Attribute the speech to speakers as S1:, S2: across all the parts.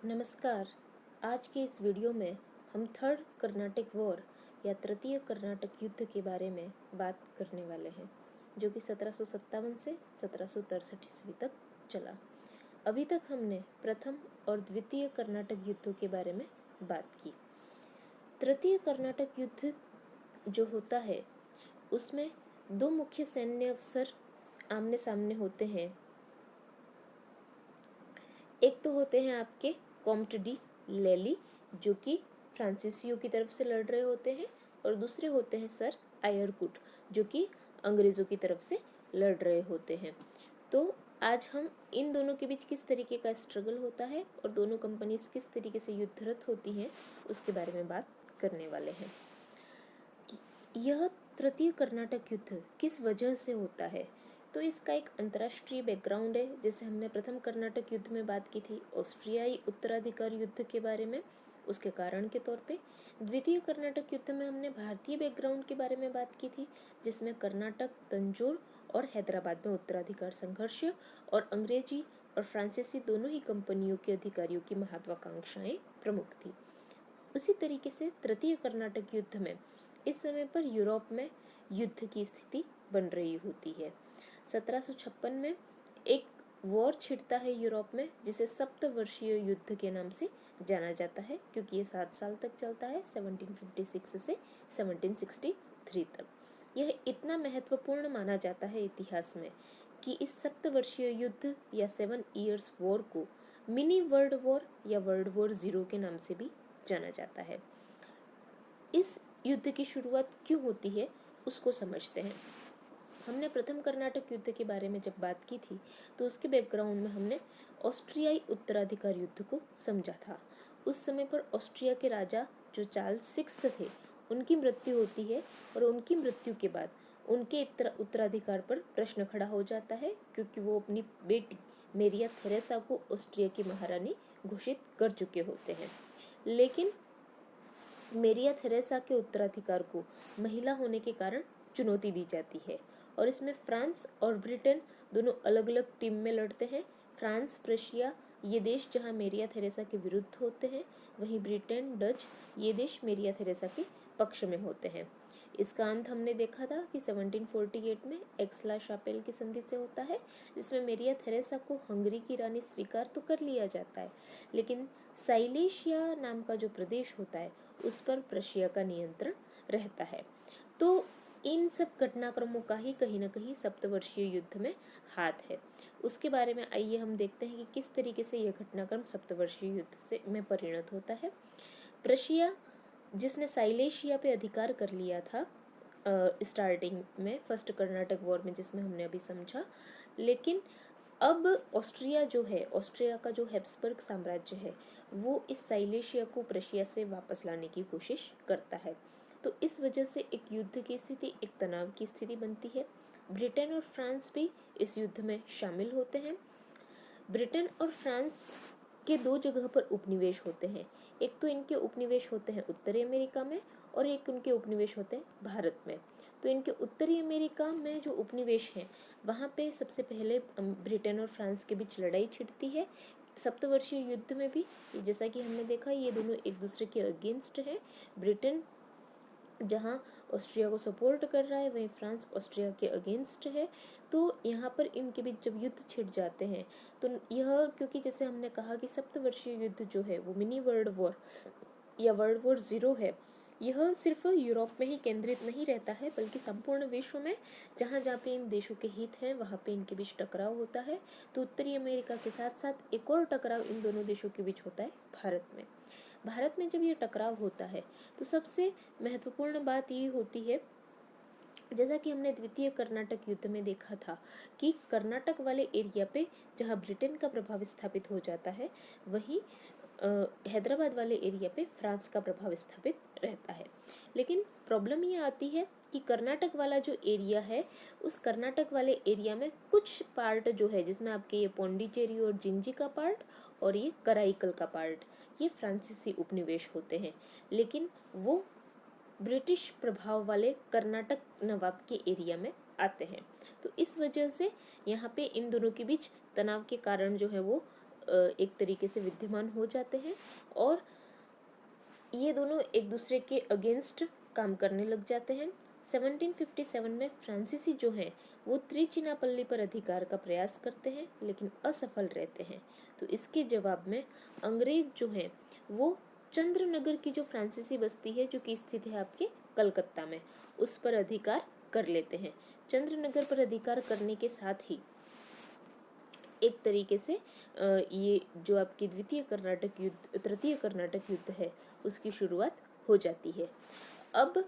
S1: नमस्कार। आज के इस वीडियो में हम थर्ड कर्नाटक वॉर या तृतीय कर्नाटक युद्ध के बारे में बात करने वाले हैं, जो कि 1757 से 1763 ईस्वी तक चला। अभी तक हमने प्रथम और द्वितीय कर्नाटक युद्धों के बारे में बात की। तृतीय कर्नाटक युद्ध जो होता है उसमें दो मुख्य सैन्य अफसर आमने सामने होते हैं। एक तो होते हैं आपके कॉम्ट डी लेली, जो कि फ्रांसीसियों की तरफ से लड़ रहे होते हैं, और दूसरे होते हैं सर आयरकुट, जो कि अंग्रेज़ों की तरफ से लड़ रहे होते हैं। तो आज हम इन दोनों के बीच किस तरीके का स्ट्रगल होता है और दोनों कंपनीज किस तरीके से युद्धरत होती हैं उसके बारे में बात करने वाले हैं। यह तृतीय कर्नाटक युद्ध किस वजह से होता है, तो इसका एक अंतर्राष्ट्रीय बैकग्राउंड है। जैसे हमने प्रथम कर्नाटक युद्ध में बात की थी ऑस्ट्रियाई उत्तराधिकार युद्ध के बारे में, उसके कारण के तौर पे। द्वितीय कर्नाटक युद्ध में हमने भारतीय बैकग्राउंड के बारे में बात की थी, जिसमें कर्नाटक, तंजौर और हैदराबाद में उत्तराधिकार संघर्ष और अंग्रेजी और फ्रांसीसी दोनों ही कंपनियों के अधिकारियों की महत्वाकांक्षाएं प्रमुख थी। उसी तरीके से तृतीय कर्नाटक युद्ध में इस समय पर यूरोप में युद्ध की स्थिति बन रही होती है। 1756 में एक वॉर छिड़ता है यूरोप में, जिसे सप्तवर्षीय युद्ध के नाम से जाना जाता है, क्योंकि ये 7 साल तक चलता है, 1756 से 1763 तक। यह इतना महत्वपूर्ण माना जाता है इतिहास में कि इस सप्तवर्षीय युद्ध या 7 ईयर्स वॉर को मिनी वर्ल्ड वॉर या वर्ल्ड वॉर 0 के नाम से भी जाना जाता है। इस युद्ध की शुरुआत क्यों होती है उसको समझते हैं। हमने प्रथम कर्नाटक युद्ध के बारे में जब बात की थी तो उसके बैकग्राउंड में हमने ऑस्ट्रियाई उत्तराधिकार युद्ध को समझा था। उस समय पर ऑस्ट्रिया के राजा जो चार्ल्स सिक्स्थ थे, उनकी मृत्यु होती है, और उनकी मृत्यु के बाद उनके उत्तराधिकार पर प्रश्न खड़ा हो जाता है, क्योंकि वो अपनी बेटी मेरिया थेरेसा को ऑस्ट्रिया की महारानी घोषित कर चुके होते हैं। लेकिन मेरिया थेरेसा के उत्तराधिकार को महिला होने के कारण चुनौती दी जाती है, और इसमें फ्रांस और ब्रिटेन दोनों अलग अलग टीम में लड़ते हैं। फ्रांस, प्रशिया ये देश जहां मेरिया थेरेसा के विरुद्ध होते हैं, वहीं ब्रिटेन, डच ये देश मेरिया थेरेसा के पक्ष में होते हैं। इसका अंत हमने देखा था कि 1748 में एक्सला शापेल की संधि से होता है, जिसमें मेरिया थेरेसा को हंगरी की रानी स्वीकार तो कर लिया जाता है, लेकिन साइलेशिया नाम का जो प्रदेश होता है उस पर प्रशिया का नियंत्रण रहता है। तो इन सब घटनाक्रमों का ही कहीं न कहीं सप्तवर्षीय युद्ध में हाथ है। उसके बारे में आइए हम देखते हैं कि किस तरीके से यह घटनाक्रम सप्तवर्षीय युद्ध से में परिणत होता है। प्रशिया, जिसने साइलेशिया पे अधिकार कर लिया था स्टार्टिंग में फर्स्ट कर्नाटक वॉर में, जिसमें हमने अभी समझा, लेकिन अब ऑस्ट्रिया जो है, ऑस्ट्रिया का जो हैब्सबर्ग साम्राज्य है, वो इस साइलेशिया को प्रशिया से वापस लाने की कोशिश करता है। तो इस वजह से एक युद्ध की स्थिति, एक तनाव की स्थिति बनती है। ब्रिटेन और फ्रांस भी इस युद्ध में शामिल होते हैं। ब्रिटेन और फ्रांस के दो जगह पर उपनिवेश होते हैं। एक तो इनके उपनिवेश होते हैं उत्तरी अमेरिका में, और एक उनके उपनिवेश होते हैं भारत में। तो इनके उत्तरी अमेरिका में जो उपनिवेश हैं, वहाँ पे सबसे पहले ब्रिटेन और फ्रांस के बीच लड़ाई छिड़ती है। सप्तवर्षीय युद्ध में भी जैसा कि हमने देखा, ये दोनों एक दूसरे के अगेंस्ट हैं। ब्रिटेन जहाँ ऑस्ट्रिया को सपोर्ट कर रहा है, वहीं फ्रांस ऑस्ट्रिया के अगेंस्ट है। तो यहाँ पर इनके बीच जब युद्ध छिड़ जाते हैं, तो यह, क्योंकि जैसे हमने कहा कि सप्तवर्षीय युद्ध जो है वो मिनी वर्ल्ड वॉर या वर्ल्ड वॉर 0 है, यह सिर्फ यूरोप में ही केंद्रित नहीं रहता है, बल्कि संपूर्ण विश्व में जहाँ जहाँ पे इन देशों के हित हैं वहाँ पे इनके बीच टकराव होता है। तो उत्तरी अमेरिका के साथ साथ एक और टकराव इन दोनों देशों के बीच होता है भारत में। भारत में जब ये टकराव होता है तो सबसे महत्वपूर्ण बात ये होती है, जैसा कि हमने द्वितीय कर्नाटक युद्ध में देखा था, कि कर्नाटक वाले एरिया पे जहाँ ब्रिटेन का प्रभाव स्थापित हो जाता है, वहीं हैदराबाद वाले एरिया पे फ्रांस का प्रभाव स्थापित रहता है। लेकिन प्रॉब्लम ये आती है कि कर्नाटक वाला जो एरिया है, उस कर्नाटक वाले एरिया में कुछ पार्ट जो है, जिसमें आपके ये पौंडीचेरी और जिंजी का पार्ट और ये कराईकल का पार्ट, ये फ्रांसीसी उपनिवेश होते हैं, लेकिन वो ब्रिटिश प्रभाव वाले कर्नाटक नवाब के एरिया में आते हैं। तो इस वजह से यहाँ पे इन दोनों के बीच तनाव के कारण जो है वो एक तरीके से विद्यमान हो जाते हैं और ये दोनों एक दूसरे के अगेंस्ट काम करने लग जाते हैं। 1757 में फ्रांसीसी जो हैं वो त्रिचिनापल्ली पर अधिकार का प्रयास करते हैं लेकिन असफल रहते हैं। तो इसके जवाब में अंग्रेज जो हैं वो चंद्रनगर की जो फ्रांसीसी बस्ती है जो कि स्थित है आपके कलकत्ता में, उस पर अधिकार कर लेते हैं। चंद्रनगर पर अधिकार करने के साथ ही एक तरीके से ये जो आपकी तृतीय कर्नाटक युद्ध है उसकी शुरुआत हो जाती है। अब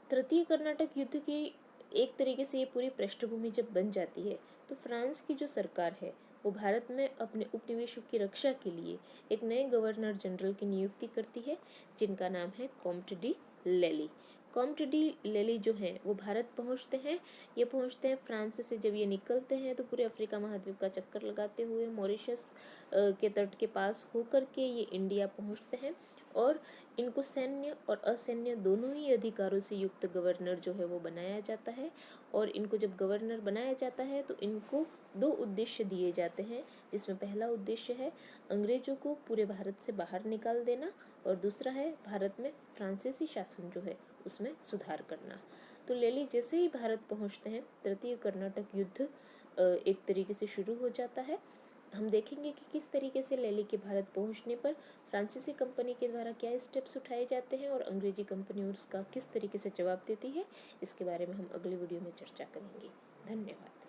S1: तृतीय कर्नाटक युद्ध की एक तरीके से ये पूरी पृष्ठभूमि जब बन जाती है तो फ्रांस की जो सरकार है वो भारत में अपने उपनिवेशों की रक्षा के लिए एक नए गवर्नर जनरल की नियुक्ति करती है जिनका नाम है कॉम्ट डी लेली। कॉम्ट डी लेली जो हैं वो भारत पहुंचते हैं। ये पहुंचते हैं फ्रांस से, जब ये निकलते हैं तो पूरे अफ्रीका महाद्वीप का चक्कर लगाते हुए मॉरिशस के तट के पास होकर के ये इंडिया पहुंचते हैं और इनको सैन्य और असैन्य दोनों ही अधिकारों से युक्त गवर्नर जो है वो बनाया जाता है। और इनको जब गवर्नर बनाया जाता है तो इनको दो उद्देश्य दिए जाते हैं, जिसमें पहला उद्देश्य है अंग्रेजों को पूरे भारत से बाहर निकाल देना और दूसरा है भारत में फ्रांसीसी शासन जो है उसमें सुधार करना। तो लेली जैसे ही भारत पहुंचते हैं तृतीय कर्नाटक युद्ध एक तरीके से शुरू हो जाता है। हम देखेंगे कि किस तरीके से लेली के भारत पहुंचने पर फ्रांसीसी कंपनी के द्वारा क्या स्टेप्स उठाए जाते हैं और अंग्रेजी कंपनी उसका किस तरीके से जवाब देती है, इसके बारे में हम अगले वीडियो में चर्चा करेंगे। धन्यवाद।